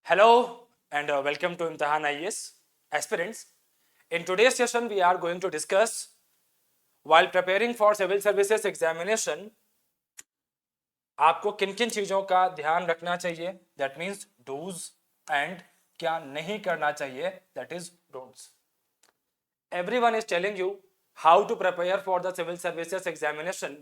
Hello and welcome to Imtihan IAS aspirants. In today's session, we are going to discuss while preparing for civil services examination, आपको किन किन चीज़ों का ध्यान रखना चाहिए, that means do's and क्या नहीं करना चाहिए, that is don'ts. Everyone is telling you how to prepare for the civil services examination,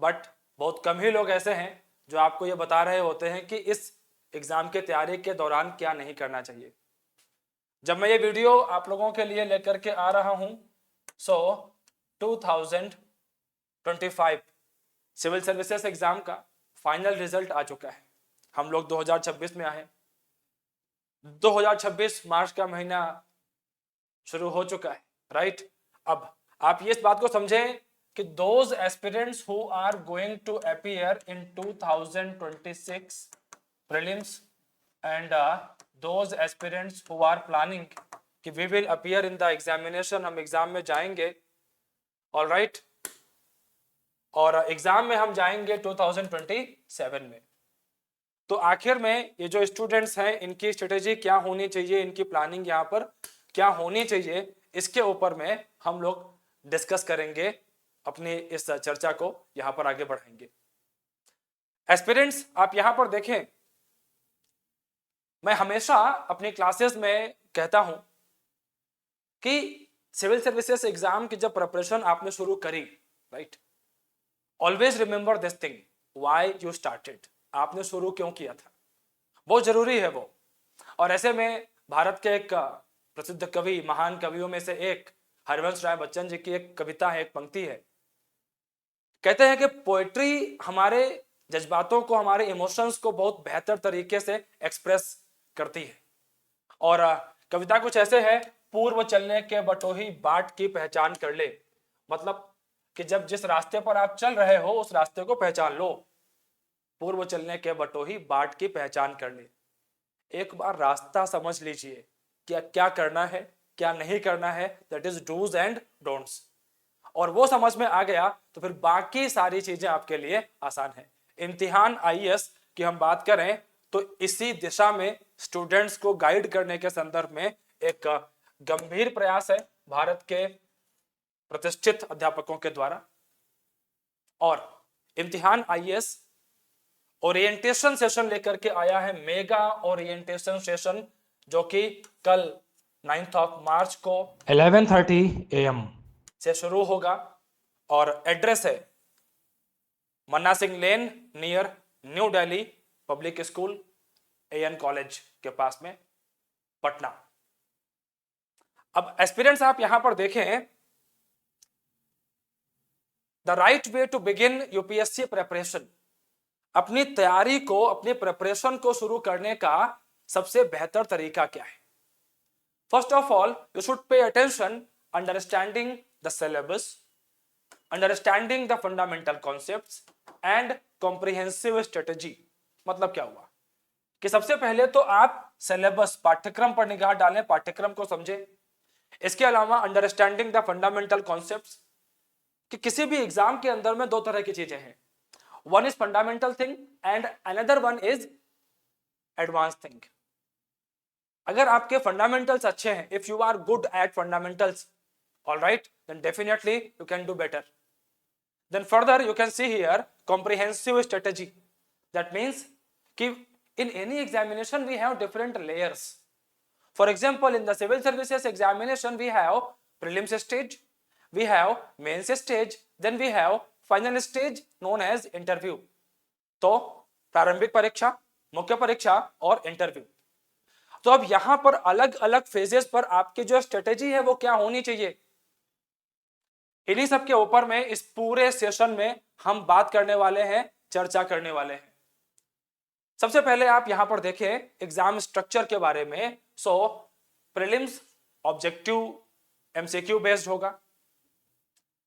but बहुत कम ही लोग ऐसे हैं जो आपको ये बता रहे होते हैं कि इस एग्जाम के तैयारी के दौरान क्या नहीं करना चाहिए. जब मैं ये वीडियो आप लोगों के लिए लेकर के आ रहा हूं, 2025 सिविल सर्विसेज एग्जाम का फाइनल रिजल्ट आ चुका है. हम लोग 2026 में आए. 2026 मार्च का महीना शुरू हो चुका है, राइट. अब आप ये इस बात को समझें कि those aspirants who are going to appear in 2026 prelims and those aspirants who are planning कि we will appear in the examination, हम एग्जाम में जाएंगे, all right, और एग्जाम में हम जाएंगे 2027 में. तो आखिर में ये जो स्टूडेंट्स हैं इनकी स्ट्रेटेजी क्या होनी चाहिए, इनकी प्लानिंग यहाँ पर क्या होनी चाहिए, इसके ऊपर में हम लोग डिस्कस करेंगे, अपनी इस चर्चा को यहाँ पर आगे बढ़ाएंगे. एस्पिरेंट्स आप यहाँ पर देखें, मैं हमेशा अपनी क्लासेस में कहता हूं कि सिविल सर्विसेज एग्जाम की जब प्रिपरेशन आपने शुरू करी, right, always remember this thing, why you started, आपने शुरू क्यों किया था, बहुत जरूरी है वो. और ऐसे में भारत के एक प्रसिद्ध कवि, महान कवियों में से एक हरिवंश राय बच्चन जी की एक कविता है, एक पंक्ति है. कहते हैं कि पोएट्री हमारे जज्बातों को, हमारे इमोशंस को बहुत बेहतर तरीके से एक्सप्रेस करती है. और कविता कुछ ऐसे है, पूर्व चलने के बटोही बाट की पहचान कर ले. मतलब कि जब जिस रास्ते पर आप चल रहे हो उस रास्ते को पहचान लो. पूर्व चलने के बटोही बाट की पहचान कर ले. एक बार रास्ता समझ लीजिए, क्या क्या करना है, क्या नहीं करना है, that is dos and don'ts. और वो समझ में आ गया तो फिर बाकी सारी चीजें आपके लिए आसान है. इम्तिहान आईएएस की हम बात करें तो इसी दिशा में स्टूडेंट्स को गाइड करने के संदर्भ में एक गंभीर प्रयास है भारत के प्रतिष्ठित अध्यापकों के द्वारा. और इम्तिहान आईएएस ओरिएंटेशन सेशन लेकर के आया है, मेगा ओरिएंटेशन सेशन, जो कि कल 9 मार्च को 11:30 AM से शुरू होगा. और एड्रेस है Manna Singh lane near new Delhi public school, AN college के पास में, पटना. अब एस्पिरेंट्स आप यहां पर देखें, the right way to begin UPSC preparation, अपनी तैयारी को, अपनी प्रिपरेशन को शुरू करने का सबसे बेहतर तरीका क्या है. First of all you should pay attention understanding the syllabus, understanding the fundamental concepts and comprehensive strategy. मतलब क्या हुआ कि सबसे पहले तो आप सिलेबस, पाठ्यक्रम पर निगाह डालें, पाठ्यक्रम को समझें. इसके अलावा अंडरस्टैंडिंग द फंडामेंटल कॉन्सेप्ट्स, कि किसी भी एग्जाम के अंदर में दो तरह की चीजें हैं, one is fundamental thing and another one is advance thing. अगर आपके फंडामेंटल्स अच्छे हैं, if you are good at fundamentals, alright, then definitely you can do better. Then further you can see here comprehensive strategy. That means कि in any examination we have different layers. For example, in the civil services examination we have prelims stage, we have mains stage, then we have final stage known as interview. तो प्रारंभिक परीक्षा, मुख्य परीक्षा और interview. तो अब यहां पर अलग अलग फेजेस पर आपकी जो स्ट्रेटेजी है वो क्या होनी चाहिए, इन्हीं सब के ऊपर में इस पूरे सेशन में हम बात करने वाले हैं, चर्चा करने वाले हैं. सबसे पहले आप यहां पर देखें एग्जाम स्ट्रक्चर के बारे में. सो प्रीलिम्स ऑब्जेक्टिव एमसीक्यू बेस्ड होगा.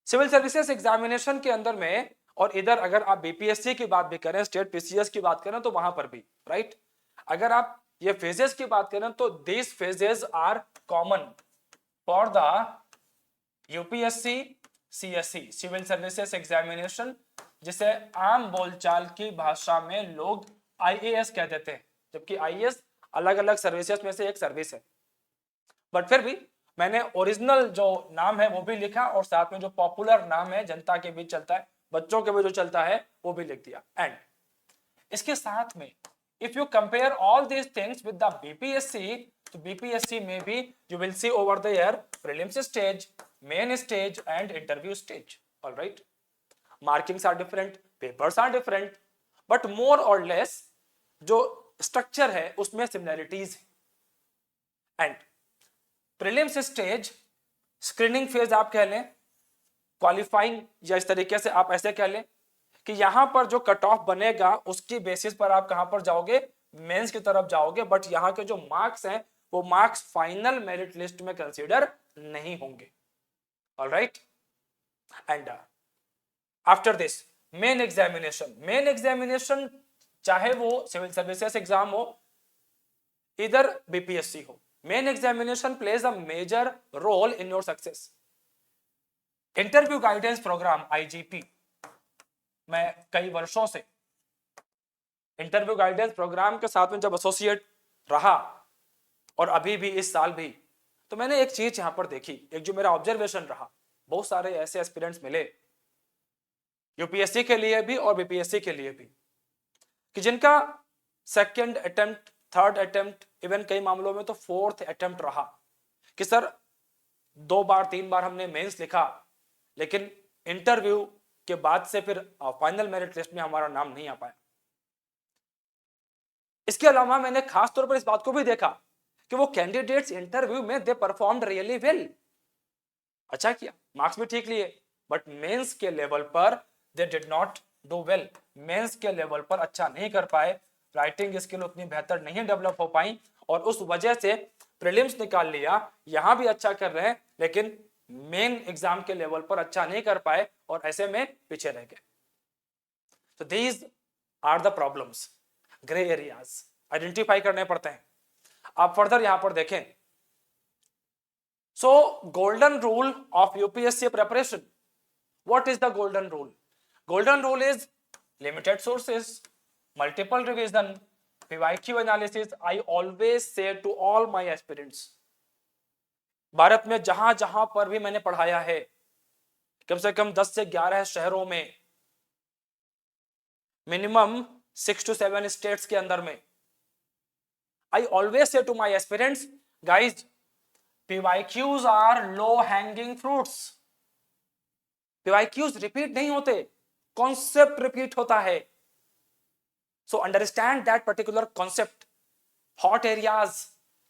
सिविल सर्विसेज एग्जामिनेशन के अंदर में, और इधर अगर आप बीपीएससी की बात भी करें, स्टेट पीसीएस की बात करें तो वहां पर भी, राइट. अगर आप ये फेजेस की बात करें तो these phases are common for the UPSC CSC, civil services examination, जिसे आम बोलचाल की भाषा में लोग आईएएस कह देते हैं, जबकि आईएएस अलग अलग सर्विसेज में से एक सर्विस है, बट फिर भी मैंने ओरिजिनल जो नाम है वो भी लिखा और साथ में जो पॉपुलर नाम है जनता के बीच चलता है, बच्चों के बीच जो चलता है वो भी लिख दिया। एंड इसके साथ में if you compare all these things with the BPSC, तो बीपीएससी में भी you will see over the year prelims stage, main stage and interview stage. Alright, markings are different, papers are different, but more or less जो structure है उसमें similarities है। And prelims stage screening phase आप कह लें, qualifying, या इस तरीके से आप ऐसे कह लें कि यहां पर जो कट ऑफ बनेगा उसकी बेसिस पर आप कहां पर जाओगे, मेंस की तरफ जाओगे, बट यहां के जो मार्क्स हैं वो मार्क्स फाइनल मेरिट लिस्ट में कंसीडर नहीं होंगे। Alright, and after this main examination, main examination चाहे वो सिविल सर्विसेज एग्जाम हो इधर बीपीएससी हो, main examination plays a major role in your success. Interview guidance program IGP, मैं कई वर्षों से इंटरव्यू गाइडेंस प्रोग्राम के साथ में जब एसोसिएट रहा और अभी भी इस साल भी, तो मैंने एक चीज यहां पर देखी, एक जो मेरा ऑब्जर्वेशन रहा, बहुत सारे ऐसे एस्पिरेंट्स मिले यूपीएससी के लिए भी और बीपीएससी के लिए भी कि जिनका second attempt, third attempt, even कई मामलों में तो फोर्थ अटेम्प्ट रहा कि सर 2 बार 3 बार हमने मेंस लिखा लेकिन इंटरव्यू के बाद से फिर फाइनल मेरिट लिस्ट में हमारा नाम नहीं आ पाया। इसके अलावा मैंने खास तौर पर इस बात को भी देखा कि वो कैंडिडेट्स इंटरव्यू में दे परफॉर्म्ड रियली वेल, अच्छा किया, मार्क्स भी ठीक लिए, बट मेंस के लेवल पर they did not do well, mains के लेवल पर अच्छा नहीं कर पाए, राइटिंग स्किल उतनी बेहतर नहीं डेवलप हो पाई और उस वजह से प्रीलिम्स निकाल लिया, यहां भी अच्छा कर रहे हैं लेकिन मेन एग्जाम के लेवल पर अच्छा नहीं कर पाए और ऐसे में पीछे रह गए। तो these are the problems, grey areas identify करने पड़ते हैं। आप फर्दर यहां पर देखें, so golden rule of UPSC preparation, what is the golden rule? Golden rule is limited sources, multiple revision, PYQ analysis. I always say to all my aspirants, Bharat में जहां जहां पर भी मैंने पढ़ाया है कम से कम 10 से 11 शहरों में, मिनिमम 6 to 7 स्टेट्स के अंदर में, I always say to my aspirants, guys, PYQs are low hanging fruits. PYQs repeat नहीं होते, कॉन्सेप्ट रिपीट होता है। So understand that particular concept. Hot areas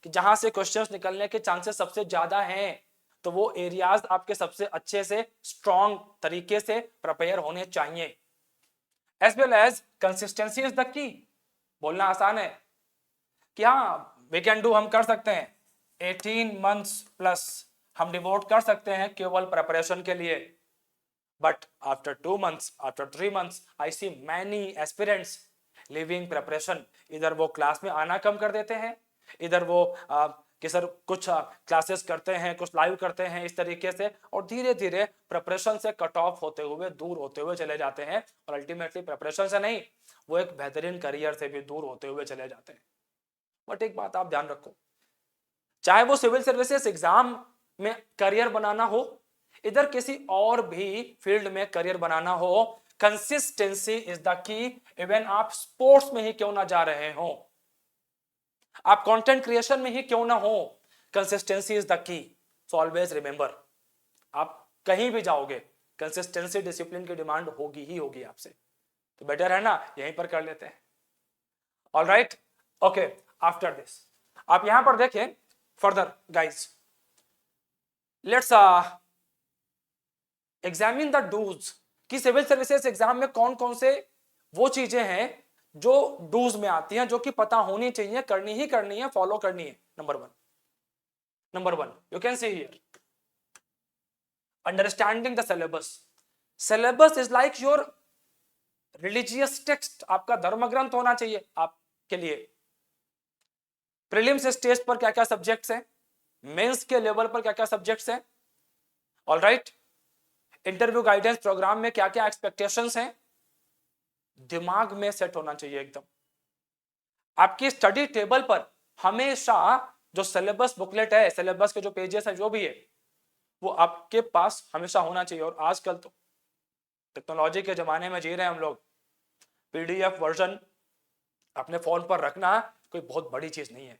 कि जहां से क्वेश्चंस निकलने के चांसेस सबसे ज्यादा हैं, तो वो एरियाज आपके सबसे अच्छे से स्ट्रॉन्ग तरीके से प्रिपेयर होने चाहिए। As well as consistency is the key. बोलना आसान है कि हाँ वी कैन डू, हम कर सकते हैं, 18 months प्लस हम डिवोट कर सकते हैं केवल प्रिपरेशन के लिए, but after 2 months, after 3 months, I see many aspirants living preparation. इधर वो क्लास में आना कम कर देते हैं, इधर वो कि सर कुछ क्लासेस करते हैं, कुछ लाइव करते हैं इस तरीके से, और धीरे धीरे प्रिपरेशन से कट ऑफ होते हुए, दूर होते हुए चले जाते हैं और अल्टीमेटली प्रिपरेशन से नहीं, वो एक बेहतरीन करियर से भी दूर होते हुए चले जाते हैं। बट एक बात आप ध्यान रखो, चाहे वो सिविल सर्विसेज एग्जाम में करियर बनाना हो, इधर किसी और भी फील्ड में करियर बनाना हो, कंसिस्टेंसी इज द की। इवन आप स्पोर्ट्स में ही क्यों ना जा रहे हो, आप कंटेंट क्रिएशन में ही क्यों ना हो, कंसिस्टेंसी इज द की। सो ऑलवेज रिमेंबर, आप कहीं भी जाओगे कंसिस्टेंसी, डिसिप्लिन की डिमांड होगी ही होगी आपसे, तो बेटर है ना यहीं पर कर लेते हैं। ऑलराइट, ओके, आफ्टर दिस आप यहां पर देखें further guys, let's examine the dos कि सिविल सर्विसेज एग्जाम में कौन कौन से वो चीजें हैं जो डूज में आती हैं, जो कि पता होनी चाहिए, करनी ही करनी है, फॉलो करनी है। Number one you can see here, understanding the syllabus. Syllabus is like your religious text, आपका धर्म ग्रंथ होना चाहिए आपके लिए। प्रीलिम्स स्टेज पर क्या क्या सब्जेक्ट्स हैं, मेंस के लेवल पर क्या क्या सब्जेक्ट्स हैं, ऑलराइट, इंटरव्यू गाइडेंस प्रोग्राम में क्या क्या एक्सपेक्टेशंस हैं, दिमाग में सेट होना चाहिए एकदम। आपकी स्टडी टेबल पर हमेशा जो सिलेबस बुकलेट है, सिलेबस के जो पेजेस है, जो भी है, वो आपके पास हमेशा होना चाहिए। और आजकल तो टेक्नोलॉजी के जमाने में जी रहे हैं हम लोग। पीडीएफ वर्जन अपने फोन पर रखना कोई बहुत बड़ी चीज नहीं है।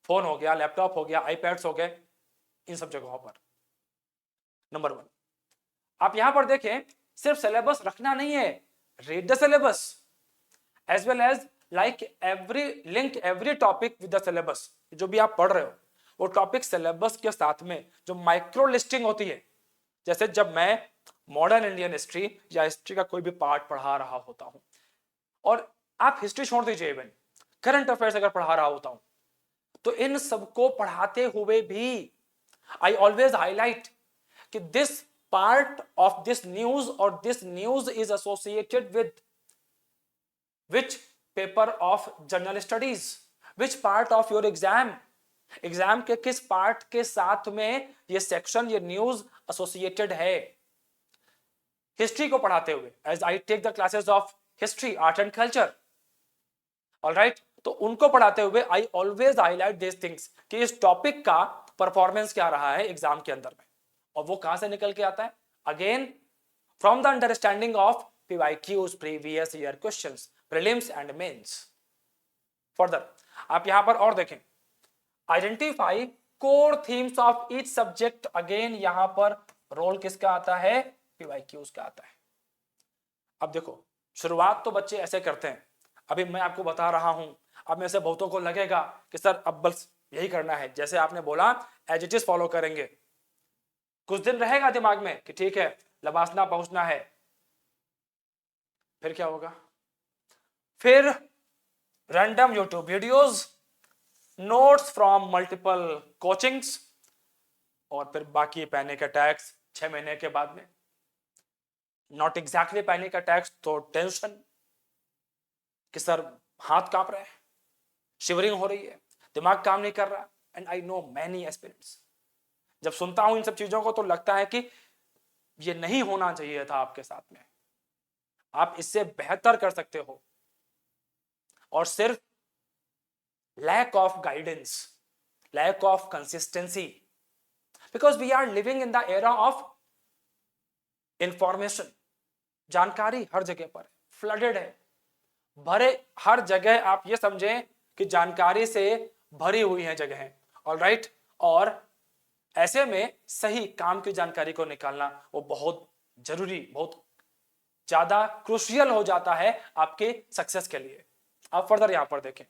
फोन हो गया, लैपटॉप हो गया, आईपैड्स हो गए, इन सब जगहों पर। नंबर 1, आप यहां पर देखें, सिर्फ सिलेबस रखना नहीं है, read the syllabus as well as like every link every topic with the syllabus. जो भी आप पढ़ रहे हो वो टॉपिक सिलेबस के साथ में जो माइक्रो लिस्टिंग होती है, जैसे जब मैं मॉडर्न इंडियन हिस्ट्री या हिस्ट्री का कोई भी पार्ट पढ़ा रहा होता हूं, और आप हिस्ट्री छोड़ दीजिए, इवन करंट अफेयर्स अगर पढ़ा रहा होता हूं, तो इन सबको पढ़ाते हुए भी आई ऑलवेज हाईलाइट कि this part of this news और this news is associated with which paper of general studies, which part of your exam, exam के किस पार्ट के साथ में ये सेक्शन, ये न्यूज एसोसिएटेड है। हिस्ट्री को पढ़ाते हुए, as I take the classes of history, art and culture, alright, तो उनको पढ़ाते हुए I always highlight this things कि इस टॉपिक का परफॉर्मेंस क्या रहा है एग्जाम के अंदर में। और वो कहां से निकल के आता है? Again from the understanding of PYQs, previous year questions, prelims and mains. Further आप यहां पर और देखें, identify core themes of each subject. Again यहां पर रोल किसका आता है? PYQs का आता है। अब देखो, शुरुआत तो बच्चे ऐसे करते हैं, अभी मैं आपको बता रहा हूं, अब में से बहुतों को लगेगा कि सर अब बस यही करना है, जैसे आपने बोला एज इट इज फॉलो करेंगे। कुछ दिन रहेगा दिमाग में कि ठीक है लबासना पहुंचना है, फिर क्या होगा? फिर random YouTube videos, notes from multiple coachings, और फिर बाकी पैनिक अटैक्स 6 महीने के बाद में। नॉट एग्जैक्टली पैनिक अटैक्स, तो टेंशन कि सर हाथ कांप रहे हैं, शिवरिंग हो रही है, दिमाग काम नहीं कर रहा। And I know many aspirants, जब सुनता हूं इन सब चीजों को तो लगता है कि ये नहीं होना चाहिए था आपके साथ में, आप इससे बेहतर कर सकते हो। और सिर्फ lack of guidance, lack of consistency, because we are living in the era of information. जानकारी हर जगह पर फ्लडेड है, भरे हर जगह, आप ये समझें कि जानकारी से भरी हुई है जगह, ऑलराइट। और ऐसे में सही काम की जानकारी को निकालना वो बहुत जरूरी, बहुत ज्यादा क्रूशियल हो जाता है आपके सक्सेस के लिए। आप फर्दर यहां पर देखें,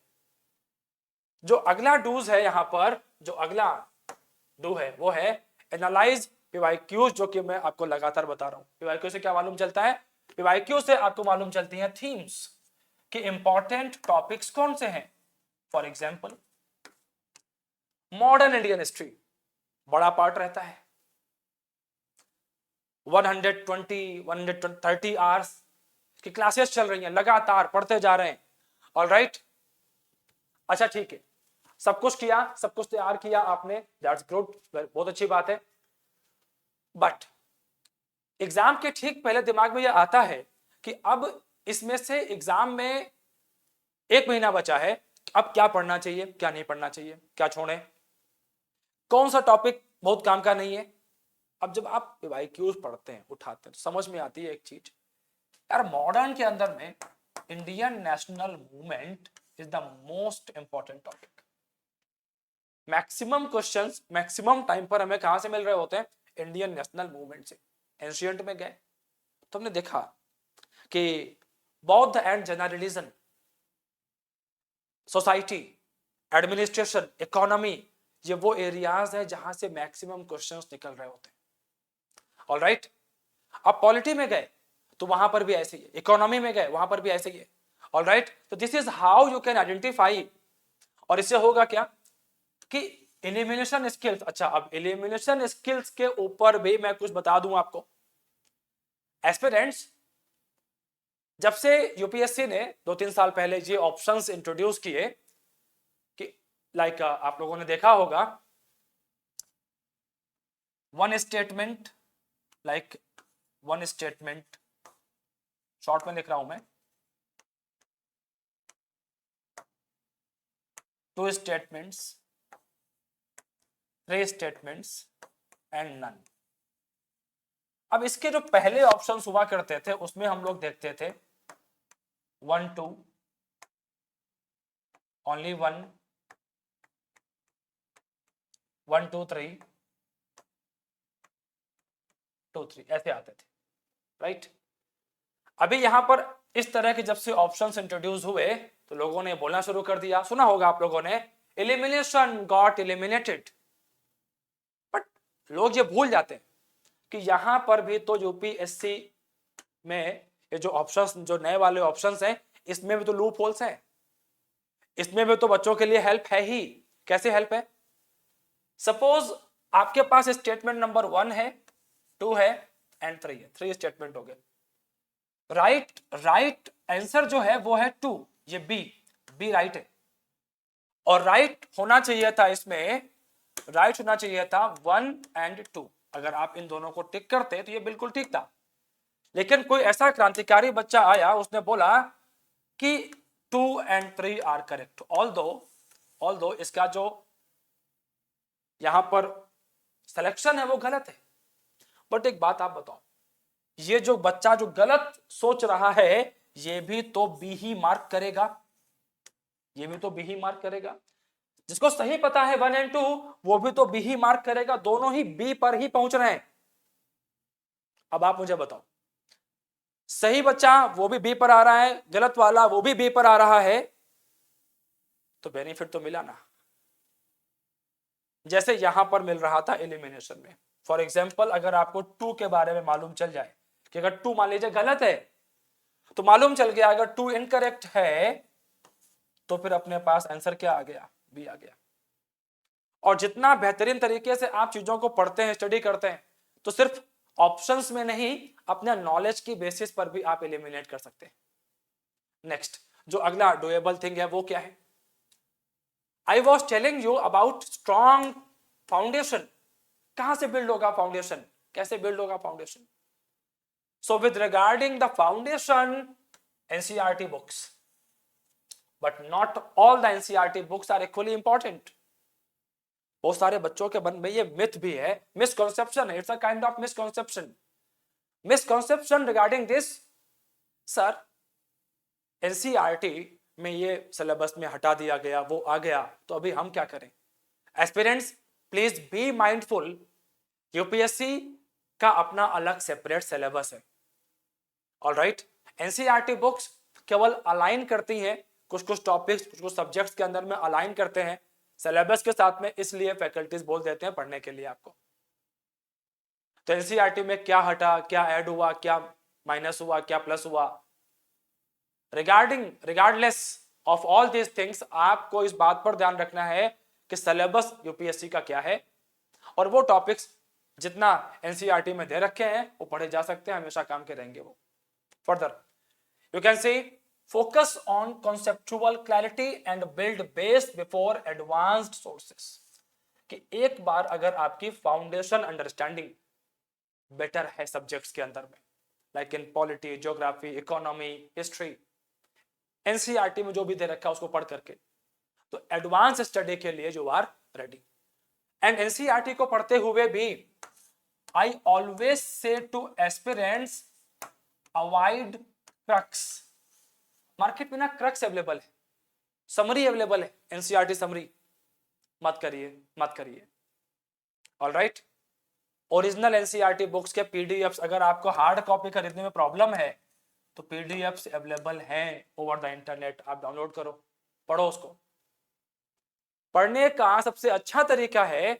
जो अगला डूज है यहां पर, जो अगला डू है वो है एनालाइज PYQs, जो कि मैं आपको लगातार बता रहा हूं। PYQ से क्या मालूम चलता है? PYQ से आपको मालूम चलती है थीम्स, कि इंपॉर्टेंट टॉपिक्स कौन से हैं। For example modern Indian history, बड़ा पार्ट रहता है, 120-130 आवर्स की क्लासेस चल रही हैं, लगातार पढ़ते जा रहे हैं, ऑलराइट। अच्छा ठीक है, सब कुछ किया, सब कुछ तैयार किया आपने, दैट्स गुड, बहुत अच्छी बात है। बट एग्जाम के ठीक पहले दिमाग में यह आता है कि अब इसमें से एग्जाम में 1 महीना बचा है, अब क्या पढ़ना चाहिए, क्या नहीं पढ़ना चाहिए, क्या छोड़ें, कौन सा टॉपिक बहुत काम का नहीं है। अब जब आप PYQs पढ़ते हैं, उठाते हैं, तो समझ में आती है एक चीज, यार मॉडर्न के अंदर में Indian national movement is the most important topic. Maximum questions maximum time पर हमें कहां से मिल रहे होते हैं? इंडियन नेशनल मूवमेंट से। एंशिएंट में गए तो हमने देखा कि बौद्ध and Jain religion, society, administration, economy, ये वो एरियाज है जहां से मैक्सिमम क्वेश्चंस निकल रहे होते हैं, ऑलराइट। अब पॉलिटी में गए तो वहां पर भी ऐसे ही है, इकोनॉमी में गए वहां पर भी ऐसे ही है, ऑलराइट। तो this is how you can identify. और इससे होगा क्या कि एलिमिनेशन स्किल्स। अच्छा, अब एलिमिनेशन स्किल्स के ऊपर भी मैं कुछ बता दूं आपको। एस्पिरेंट्स, जब से यूपीएससी ने 2-3 साल पहले ये ऑप्शंस इंट्रोड्यूस किए कि लाइक आप लोगों ने देखा होगा one statement, like one statement, short में लिख रहा हूं मैं, 2 statements, 3 statements and none. अब इसके जो पहले ऑप्शन हुआ करते थे उसमें हम लोग देखते थे 1 2, only 1 1 2 3 2 3 ऐसे आते थे, राइट। अभी यहां पर इस तरह के जब से ऑप्शंस इंट्रोड्यूस हुए तो लोगों ने बोलना शुरू कर दिया, सुना होगा आप लोगों ने, एलिमिनेशन गॉट एलिमिनेटेड। बट लोग ये भूल जाते हैं कि यहां पर भी तो यूपीएससी में ये जो ऑप्शंस, जो नए वाले ऑप्शंस हैं, इसमें भी तो लूप होल्स हैं, इसमें भी तो बच्चों के लिए हेल्प है ही। कैसे हेल्प है? सपोज आपके पास स्टेटमेंट नंबर 1 है, 2 है एंड 3 है, 3 स्टेटमेंट हो गए। राइट आंसर जो है वो है 2, ये बी राइट है। और राइट होना चाहिए था इसमें, राइट होना चाहिए था 1 एंड 2। अगर आप इन दोनों को टिक करते तो ये बिल्कुल ठीक था। लेकिन कोई ऐसा क्रांतिकारी बच्चा आया, उसने बोला कि 2 एंड 3 आर करेक्ट। ऑल्दो इसका जो यहां पर सिलेक्शन है वो गलत है। बट एक बात आप बताओ, ये जो बच्चा जो गलत सोच रहा है ये भी तो बी ही मार्क करेगा, ये भी तो बी ही मार्क करेगा। जिसको सही पता है 1 एंड 2 वो भी तो बी ही मार्क करेगा, दोनों ही बी पर ही पहुंच रहे हैं। अब आप मुझे बताओ, सही बच्चा वो भी बी पर आ रहा है, गलत वाला वो भी बी पर आ रहा है, तो बेनिफिट तो मिला ना, जैसे यहां पर मिल रहा था एलिमिनेशन में। फॉर एग्जाम्पल अगर आपको 2 के बारे में मालूम चल जाए कि अगर 2 मान लीजिए गलत है, तो मालूम चल गया अगर 2 इनकरेक्ट है तो फिर अपने पास आंसर क्या आ गया? बी आ गया। और जितना बेहतरीन तरीके से आप चीजों को पढ़ते हैं, स्टडी करते हैं, तो सिर्फ ऑप्शंस में नहीं, अपने नॉलेज की बेसिस पर भी आप एलिमिनेट कर सकते हैं। नेक्स्ट जो अगला डुएबल थिंग है वो क्या है? I was telling you about strong foundation. कहां से बिल्ड होगा फाउंडेशन? कैसे बिल्ड होगा foundation? So with regarding the foundation, NCERT books, but not all the NCERT books are equally important. बहुत सारे बच्चों के मन में ये मिथ भी है, मिसकंसेप्शन है, it's a kind of misconception regarding this. Sir NCERT में ये सिलेबस में हटा दिया गया, वो आ गया, तो अभी हम क्या करें? Aspirants please be mindful, UPSC का अपना अलग सेपरेट सिलेबस है। ऑलराइट, एनसीईआरटी बुक्स केवल अलाइन करती हैं कुछ टॉपिक्स, कुछ सब्जेक्ट्स के अंदर में अलाइन करते हैं सिलेबस के साथ में, इसलिए फैकल्टीज बोल देते हैं पढ़ने के लिए आपको। तो एनसीईआरटी में क्या हटा, क्या ऐड हुआ, क्या माइनस हुआ, क्या प्लस हुआ, regardless of all these things, आपको इस बात पर ध्यान रखना है कि सिलेबस यूपीएससी का क्या है, और वो टॉपिक्स जितना एनसीईआरटी में दे रखे हैं वो पढ़े जा सकते हैं, हमेशा काम के रहेंगे वो। Further you can C focus on conceptual clarity and build base before advanced sources। कि एक बार अगर आपकी फाउंडेशन अंडरस्टैंडिंग बेटर है सब्जेक्ट्स के अंदर में, like in polity, geography, economy, history, NCERT में जो भी दे रखा है उसको पढ़ करके, तो एडवांस स्टडी के लिए you are ready. And NCERT को पढ़ते हुए भी I always say to aspirants avoid crux. Market में ना क्रक्स अवेलेबल है, समरी अवेलेबल है, एनसीईआरटी समरी मत करिए। ऑलराइट, ओरिजिनल एनसीईआरटी बुक्स के पीडीएफ्स, अगर आपको हार्ड कॉपी खरीदने में प्रॉब्लम है तो पीडीएफ्स अवेलेबल हैं ओवर द इंटरनेट, आप डाउनलोड करो, पढ़ो उसको। पढ़ने का सबसे अच्छा तरीका है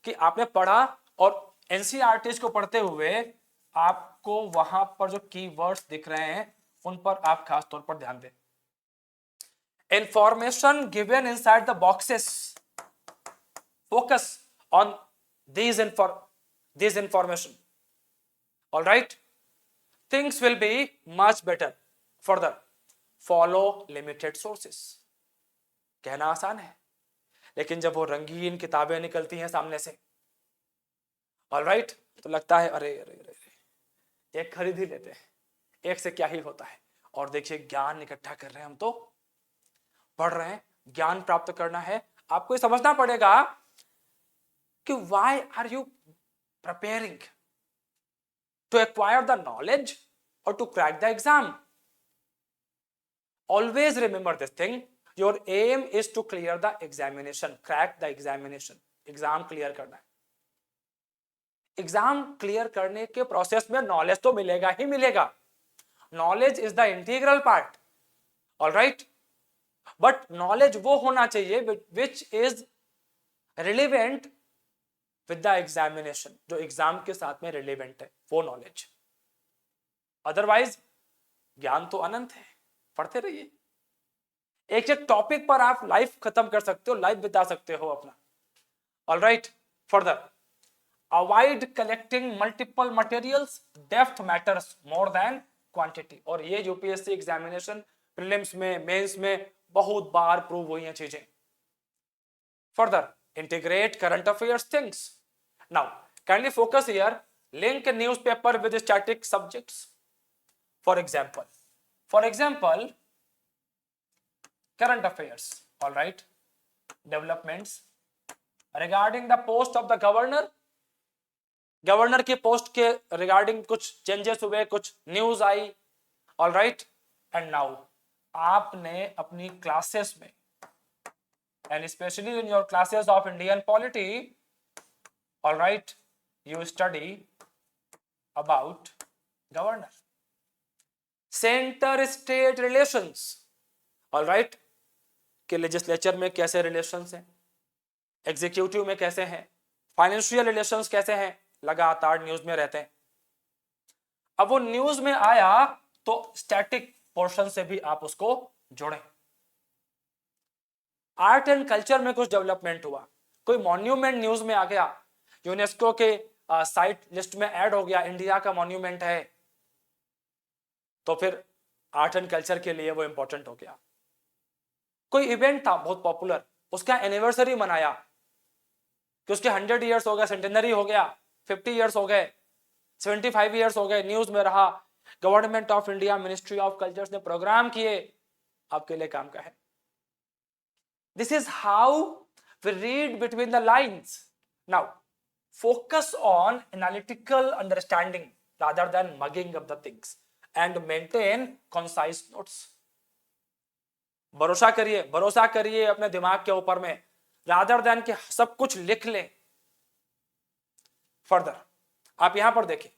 कि आपने पढ़ा और एनसीईआरटी को पढ़ते हुए आपको वहां पर जो कीवर्ड्स दिख रहे हैं उन पर आप खास तौर पर ध्यान दें। Information given inside the boxes, focus on these information. All right, things will be much better. Further, follow limited sources। कहना आसान है, लेकिन जब वो रंगीन किताबें निकलती हैं सामने से, ऑल राइट, तो लगता है अरे अरे अरे एक खरीद ही लेते हैं, एक से क्या ही होता है। और देखिए ज्ञान इकट्ठा कर रहे हैं हम, तो पढ़ रहे हैं, ज्ञान प्राप्त करना है, आपको ये समझना पड़ेगा कि why are you preparing to acquire the knowledge or to crack the exam. Always remember this thing, your aim is to clear the examination, crack the examination. Exam clear करना है। एग्जाम क्लियर करने के process में knowledge तो मिलेगा ही मिलेगा, knowledge is the integral part, alright, but knowledge वो होना चाहिए which is relevant with the examination, जो एग्जाम के साथ में रिलेवेंट है वो नॉलेज। अदरवाइज ज्ञान तो अनंत है, पढ़ते रहिए, एक एक टॉपिक पर आप लाइफ खत्म कर सकते हो, लाइफ बिता सकते हो अपना। Alright, further, avoid collecting multiple materials, depth matters more than quantity. और ये यूपीएससी एग्जामिनेशन प्रीलिम्स में, मेंस में बहुत बार प्रूव हुई हैं चीजें। Further, integrate current affairs things. Now, kindly focus here. Link newspaper with static subjects. For example, current affairs. All right. Developments regarding the post of the governor. Governor की post के regarding कुछ changes हुए, कुछ news I. All right, and now आपने अपनी classes में, and especially in your classes of Indian polity, all right, you study about governor, center state relations, all right, कि legislature में कैसे रिलेशंस हैं, एग्जीक्यूटिव में कैसे हैं, फाइनेंशियल रिलेशंस कैसे हैं, लगातार न्यूज में रहते हैं। अब वो न्यूज में आया तो स्टैटिक पोर्शन से भी आप उसको जोड़ें। आर्ट एंड कल्चर में कुछ डेवलपमेंट हुआ, कोई मॉन्यूमेंट न्यूज में आ गया, यूनेस्को के साइट लिस्ट में ऐड हो गया, इंडिया का मॉन्यूमेंट है, तो फिर आर्ट एंड कल्चर के लिए वो इंपॉर्टेंट हो गया। कोई इवेंट था बहुत पॉपुलर, उसका एनिवर्सरी मनाया कि उसके 100 ईयर्स हो गए, सेंटेनरी हो गया, 50 ईयर्स हो गए, 75 ईयर्स हो गए, न्यूज में रहा, government of India, ministry of culture ने प्रोग्राम किए, आपके लिए काम का है। This is how we read between the lines. Now, focus on analytical understanding rather than mugging up the things and maintain concise notes. भरोसा करिए अपने दिमाग के ऊपर में, rather than कि सब कुछ लिख लें। फर्दर, आप यहां पर देखें,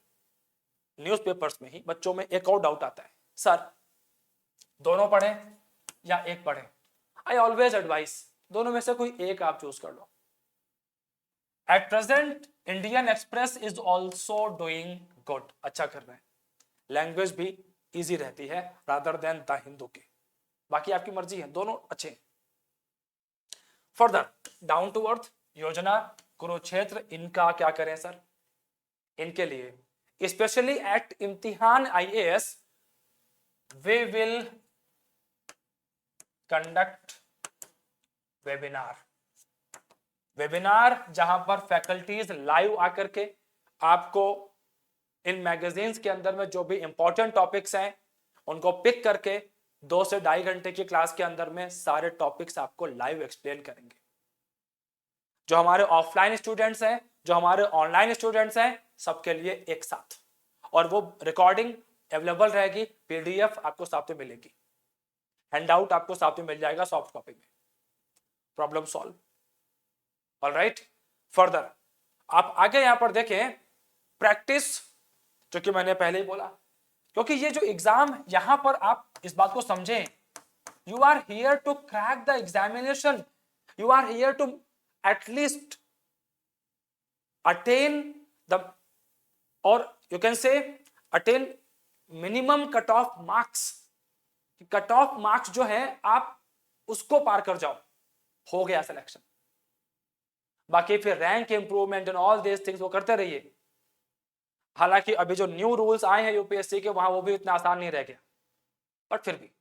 न्यूज़पेपर्स में ही बच्चों में एक और डाउट आता है, सर दोनों पढ़ें या एक पढ़ें? I always advise दोनों में से कोई एक आप चूज कर लो। At present, Indian Express is also doing good, अच्छा कर रहे हैं, लैंग्वेज भी इजी रहती है rather than द हिंदू के, बाकी आपकी मर्जी है, दोनों अच्छे हैं। फर्दर, डाउन टू अर्थ योजना, कुरुक्षेत्र, इनका क्या करें सर? इनके लिए स्पेशली एट इम्तिहान IAS way will conduct webinar जहां पर फैकल्टीज लाइव आकर के आपको इन मैगजीन्स के अंदर में जो भी इंपॉर्टेंट टॉपिक्स हैं उनको पिक करके 2 से 2.5 घंटे की क्लास के अंदर में सारे टॉपिक्स आपको लाइव एक्सप्लेन करेंगे। जो हमारे ऑफलाइन स्टूडेंट्स हैं, जो हमारे ऑनलाइन स्टूडेंट्स हैं, सबके लिए एक साथ, और वो रिकॉर्डिंग अवेलेबल रहेगी, PDF आपको साथ में मिलेगी, हैंडआउट आपको साथ में मिल जाएगा सॉफ्ट कॉपी में। Problem solve. ऑलराइट, फर्दर आप आगे यहां पर देखें, प्रैक्टिस, जो कि मैंने पहले ही बोला, क्योंकि ये जो एग्जाम, यहां पर आप इस बात को समझें, you are here to crack the examination, you are here to at least attain the, or you can say attain minimum cut off marks। Cut off marks जो है आप उसको पार कर जाओ, हो गया सिलेक्शन। बाकी फिर rank improvement and all this things वो करते रहिए। हालांकि अभी जो न्यू रूल्स आए हैं यूपीएससी के, वहां वो भी इतना आसान नहीं रह गया, बट फिर भी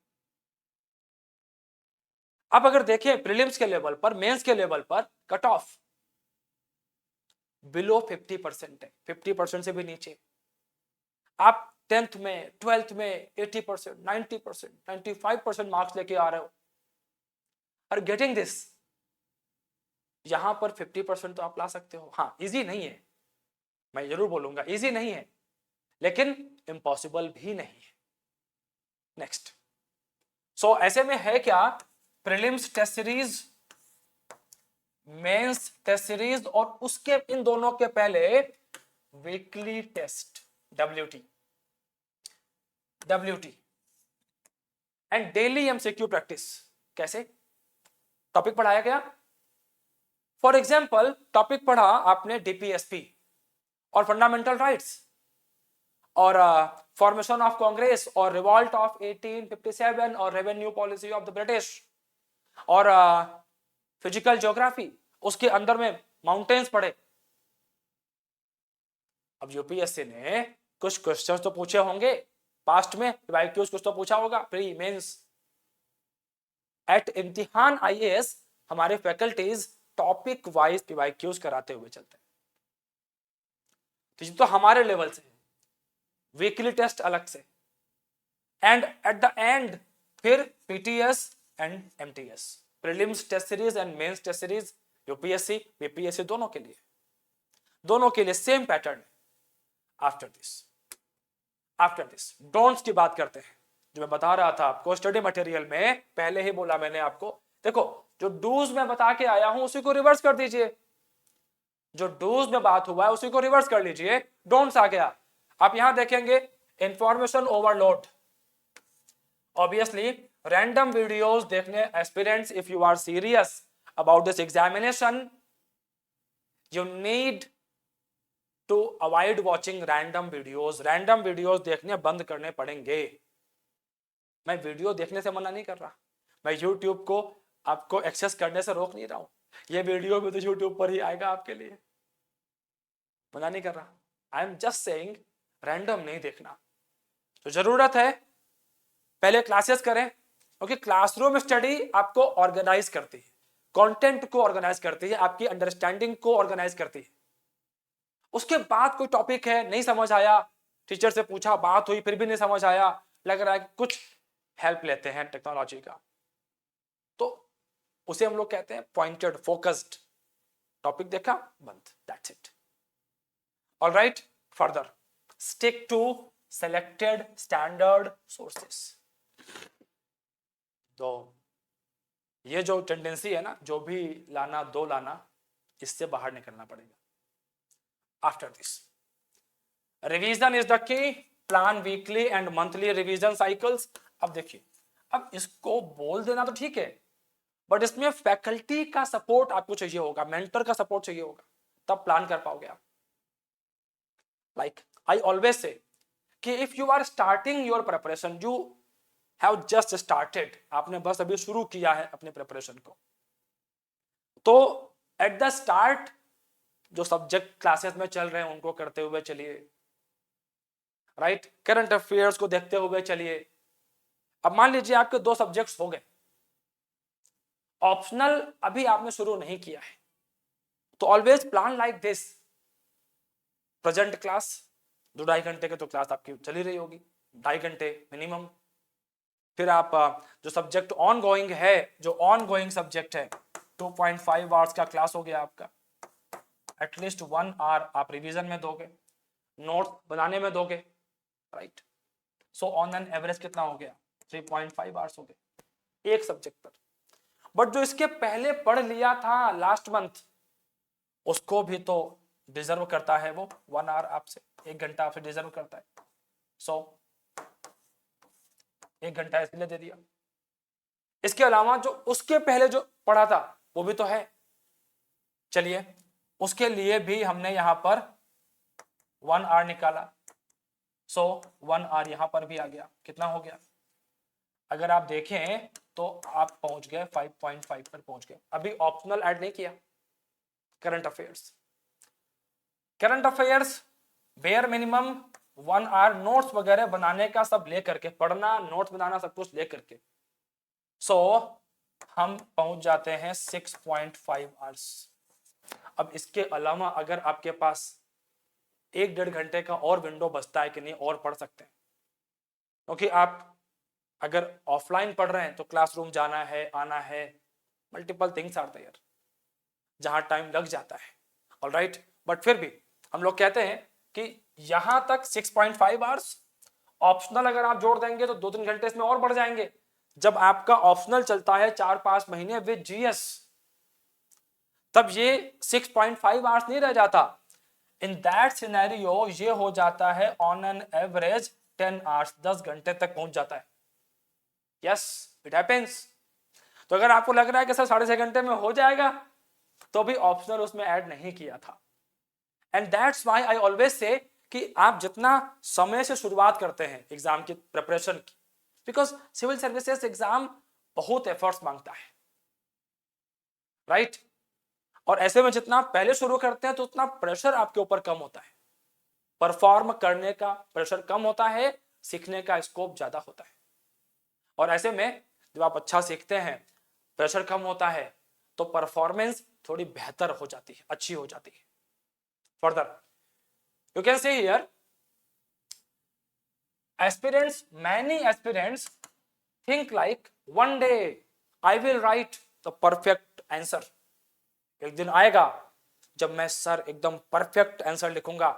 आप अगर देखें प्रीलिम्स के लेवल पर, मेंस के लेवल पर कट ऑफ बिलो 50% है, 50% से भी नीचे। आप 10th में, 12th में 80%, 90%, 95% मार्क्स लेके आ रहे हो। Are getting this? यहां पर 50% तो आप ला सकते हो। हाँ, इजी नहीं है, मैं जरूर बोलूंगा इजी नहीं है, लेकिन इम्पॉसिबल भी नहीं है। नेक्स्ट, सो ऐसे में है क्या, prelims test series, mains test series, और उसके इन दोनों के पहले weekly test WT and daily MCQ practice. कैसे? टॉपिक पढ़ाया गया, फॉर एग्जाम्पल टॉपिक पढ़ा आपने DPSP और फंडामेंटल राइट्स और फॉर्मेशन ऑफ कांग्रेस और रिवॉल्ट ऑफ 1857 और revenue policy of the British और फिजिकल ज्योग्राफी, उसके अंदर में माउंटेन्स पढ़े। अब यूपीएससी ने कुछ क्वेश्चंस तो पूछे होंगे पास्ट में, IQs कुछ तो पूछा होगा प्री मेंस। एट इम्तिहान IAS हमारे फैकल्टीज टॉपिक वाइज PYQs कराते हुए चलते हैं, तो हमारे लेवल से वीकली टेस्ट अलग से, एंड एट द एंड फिर PTS and MTS, prelims test series and mains test series, UPSC BPSC दोनों के लिए same pattern. After this don'ts की बात करते हैं, जो मैं बता रहा था आपको स्टडी मटेरियल में, पहले ही बोला मैंने आपको। देखो, जो डूज में बता के आया हूं उसी को रिवर्स कर दीजिए, जो डूज में बात हुआ है उसी को रिवर्स कर लीजिए। डोंट्स आ गया, आप यहां देखेंगे information overload. Obviously random videos देखने aspirants, if you are serious about this examination, you need to avoid watching random videos. Random videos देखने बंद करने पड़ेंगे। मैं वीडियो देखने से मना नहीं कर रहा, मैं यूट्यूब को आपको एक्सेस करने से रोक नहीं रहा हूं, ये वीडियो भी तो यूट्यूब पर ही आएगा आपके लिए, मना नहीं कर रहा। I am just saying random नहीं देखना। तो जरूरत है पहले क्लासेस करें, क्योंकि क्लासरूम स्टडी आपको ऑर्गेनाइज करती है, कंटेंट को ऑर्गेनाइज करती है, आपकी अंडरस्टैंडिंग को ऑर्गेनाइज करती है। उसके बाद कोई टॉपिक है नहीं समझ आया, टीचर से पूछा, बात हुई, फिर भी नहीं समझ आया, लग रहा है कि कुछ हेल्प लेते हैं टेक्नोलॉजी का, तो उसे हम लोग कहते हैं पॉइंटेड फोकस्ड। टॉपिक देखा, बंद, that's it. Alright, further stick to selected standard sources. तो ये जो टेंडेंसी है ना, जो भी लाना दो लाना, इससे बाहर निकलना पड़ेगा। After this revision is the की, plan weekly and monthly revision cycles. अब देखिए, अब इसको बोल देना तो ठीक है, बट इसमें फैकल्टी का सपोर्ट आपको चाहिए होगा, मेंटर का सपोर्ट चाहिए होगा, तब प्लान कर पाओगे आप। लाइक आई ऑलवेज से कि if you are starting your preparation, you have just started, आपने बस अभी शुरू किया है अपने प्रिपरेशन को, तो एट द स्टार्ट जो सब्जेक्ट क्लासेस में चल रहे हैं उनको करते हुए चलिए, राइट, करंट अफेयर्स को देखते हुए चलिए। अब मान लीजिए आपके 2 सब्जेक्ट्स हो गए, ऑप्शनल अभी आपने शुरू नहीं किया है, तो always plan like this. Present class 2-2.5 घंटे की तो क्लास आपकी चली रही होगी, 2.5 घंटे मिनिमम। फिर आप जो सब्जेक्ट ऑन गोइंग है, जो ऑन गोइंग सब्जेक्ट है, 2.5 आवर्स का क्लास हो गया आपका, एटलीस्ट 1 आवर आप रिवीजन में दोगे, नोट बनाने में दोगे, right. So on an average कितना हो गया, 3.5 आवर्स हो गए एक सब्जेक्ट पर। बट जो इसके पहले पढ़ लिया था लास्ट मंथ, उसको भी तो डिजर्व करता है वो 1 आवर आपसे, 1 घंटा आपसे डिजर्व करता है। सो 1 घंटा इसलिए दे दिया। इसके अलावा जो उसके पहले जो पढ़ा था वो भी तो है, चलिए उसके लिए भी हमने यहां पर 1 आवर निकाला। सो 1 आवर यहां पर भी आ गया, कितना हो गया, अगर आप देखें तो आप पहुंच गए 5.5 पर पहुंच गए। अभी ऑप्शनल ऐड नहीं किया, current affairs bare minimum 1 hour, notes वगैरह बनाने का सब लेकर के, पढ़ना, नोट्स बनाना, सब कुछ लेकर के, सो हम पहुंच जाते हैं 6.5 आवर्स। अब इसके अलावा अगर आपके पास 1-1.5 घंटे का और विंडो बचता है कि नहीं, और पढ़ सकते हैं, क्योंकि आप अगर ऑफलाइन पढ़ रहे हैं तो क्लासरूम जाना है, आना है, मल्टीपल थिंग्स आर देयर जहां टाइम लग जाता है, ऑलराइट। बट फिर भी हम लोग कहते हैं कि यहां तक 6.5 आवर्स, ऑप्शनल अगर आप जोड़ देंगे तो 2-3 घंटे इसमें और बढ़ जाएंगे। जब आपका ऑप्शनल चलता है 4-5 महीने विद जीएस, तब ये 6.5 आवर्स नहीं रह जाता। इन दैट सिनेरियो ये हो जाता है ऑन एन एवरेज 10 आवर्स, 10 घंटे तक पहुंच जाता है। Yes, it happens. तो अगर आपको लग रहा है कि सर 6.5 घंटे में हो जाएगा, तो भी ऑप्शनल उसमें ऐड नहीं किया था। And that's why I always say कि आप जितना समय से शुरुआत करते हैं एग्जाम की प्रिपरेशन की, बिकॉज सिविल सर्विसेज एग्जाम बहुत एफर्ट्स मांगता है, राइट। और ऐसे में जितना आप पहले शुरू करते हैं तो उतना प्रेशर आपके ऊपर कम होता है, परफॉर्म करने का प्रेशर कम होता है, सीखने का स्कोप ज्यादा होता है। और ऐसे में जब आप अच्छा सीखते हैं, प्रेशर कम होता है, तो परफॉर्मेंस थोड़ी बेहतर हो जाती है, अच्छी हो जाती है। Further you can see here aspirants, many aspirants think like one day I will write the perfect answer. एक दिन आएगा जब मैं सर एकदम परफेक्ट आंसर लिखूंगा।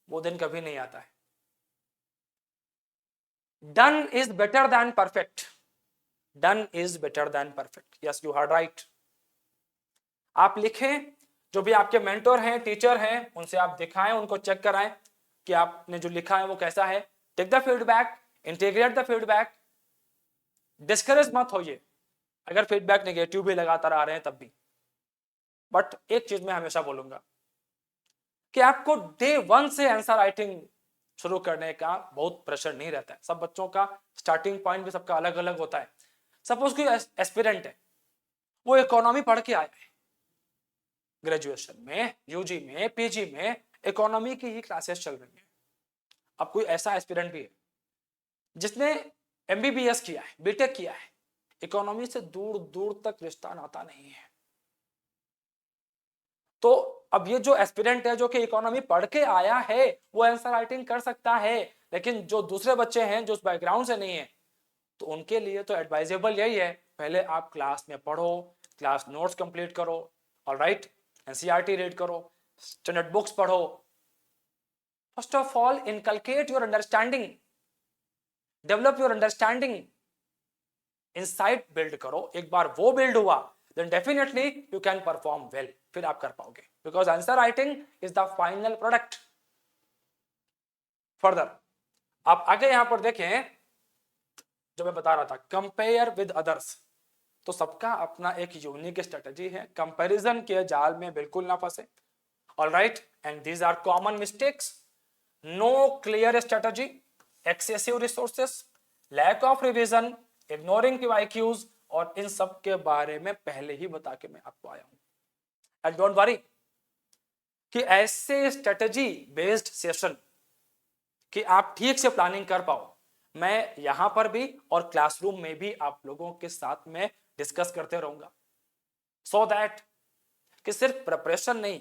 वो दिन कभी नहीं आता है। Done is better than perfect. Done is better than perfect. Yes, you are right. आप लिखें, जो भी आपके मेंटोर हैं, टीचर हैं, उनसे आप दिखाएं, उनको चेक कराएं कि आपने जो लिखा है वो कैसा है। Take the feedback, integrate the feedback, discourage मत होइए अगर फीडबैक नेगेटिव भी लगातार आ रहे हैं तब भी। बट एक चीज मैं हमेशा बोलूंगा कि आपको डे 1 से आंसर राइटिंग शुरू करने का बहुत प्रेशर नहीं रहता है। सब बच्चों का स्टार्टिंग पॉइंट भी सबका अलग अलग होता है। सपोज कोई एस्पिरेंट है, वो इकोनॉमी पढ़ के आया है, ग्रेजुएशन में, यूजी में, पीजी में इकोनॉमी की ही क्लासेस चल रही है। अब कोई ऐसा एस्पिरेंट भी है जिसने एमबीबीएस किया है, बीटेक किया है, इकोनॉमी से दूर दूर तक रिश्ता नाता नहीं है। तो अब ये जो एस्पिरेंट है जो कि इकोनॉमी पढ़ के आया है, वो आंसर राइटिंग कर सकता है, लेकिन जो दूसरे बच्चे हैं जो उस बैकग्राउंड से नहीं है, तो उनके लिए तो एडवाइजेबल यही है, पहले आप क्लास में पढ़ो, क्लास नोट्स कंप्लीट करो, ऑलराइट, एनसीईआरटी रीड करो, स्टैंडर्ड बुक्स पढ़ो। First of all inculcate your understanding, develop your understanding, insight build करो। एक बार वो बिल्ड हुआ, then definitely you can perform well, फिर आप कर पाओगे, because answer writing is the final product. Further आप आगे यहां पर देखें, जो मैं बता रहा था कंपेयर विद अदर्स, तो सबका अपना एक यूनिक स्ट्रेटजी है। कंपैरिजन के जाल में बिल्कुल ना फंसे, alright, and these are common mistakes. No clear strategy, excessive resources, lack of revision, ignoring cues, और इन सब के बारे में पहले ही बता के मैं आपको आया हूं। एंड डोंट वरी कि ऐसे स्ट्रेटजी बेस्ड सेशन कि आप ठीक से प्लानिंग कर पाओ, मैं यहां पर भी और क्लासरूम में भी आप लोगों के साथ में डिस्कस करते रहूंगा, सो दैट कि सिर्फ प्रिपरेशन नहीं,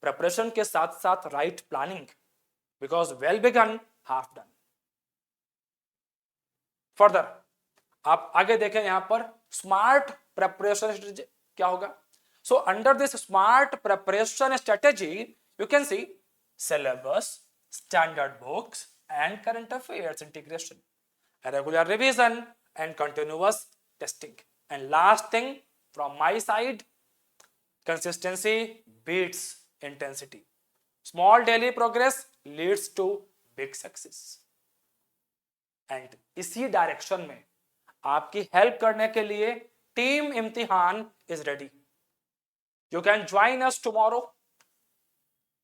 प्रिपरेशन के साथ साथ right planning, because well begin half done. Further आप आगे देखें यहां पर स्मार्ट प्रिपरेशन स्ट्रेटजी क्या होगा। So under this smart preparation strategy you can see syllabus, standard books and current affairs integration, regular revision and continuous testing, and last thing from my side, consistency beats intensity, small daily progress leads to big success. And इसी direction में आपकी help करने के लिए team Imtihan is ready. You can join us tomorrow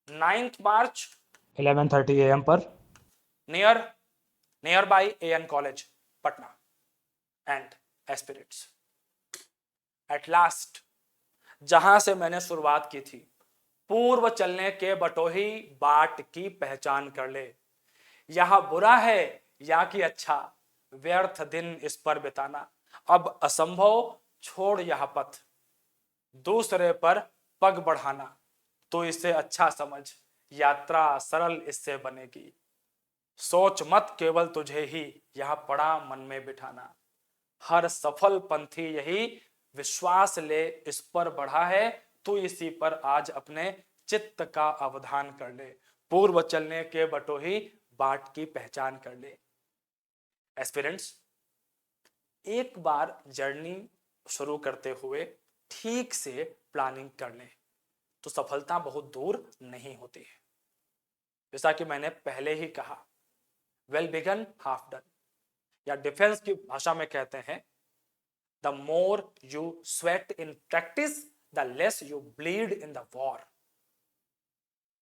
9th March 11:30 AM पर near by AN college Patna. And एस्पिरेट्स, at last जहां से मैंने शुरुआत की थी, पूर्व चलने के बटोही बाट की पहचान कर ले, यह बुरा है या कि अच्छा, व्यर्थ दिन इस पर बिताना, अब असंभव छोड़ यह पथ, दूसरे पर पग बढ़ाना, तो इसे अच्छा समझ, यात्रा सरल इससे बनेगी, सोच मत केवल तुझे ही यह पड़ा मन में बिठाना, हर सफल पंथी यही विश्वास ले इस पर बढ़ा है, तू इसी पर आज अपने चित्त का अवधान कर ले, पूर्व चलने के बटोही बाट की पहचान कर ले। एस्पिरेंट्स, एक बार जर्नी शुरू करते हुए ठीक से प्लानिंग कर लें तो सफलता बहुत दूर नहीं होती है। जैसा कि मैंने पहले ही कहा, वेल बिगन हाफ डन, या डिफेंस की भाषा में कहते हैं, the more you sweat in practice the less you bleed in the war.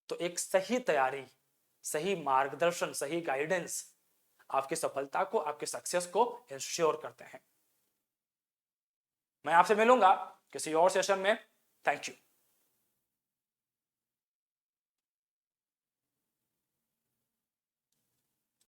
तो एक सही तैयारी, सही मार्गदर्शन, सही गाइडेंस आपकी सफलता को, आपके सक्सेस को इंश्योर करते हैं। मैं आपसे मिलूंगा किसी और सेशन में। Thank you.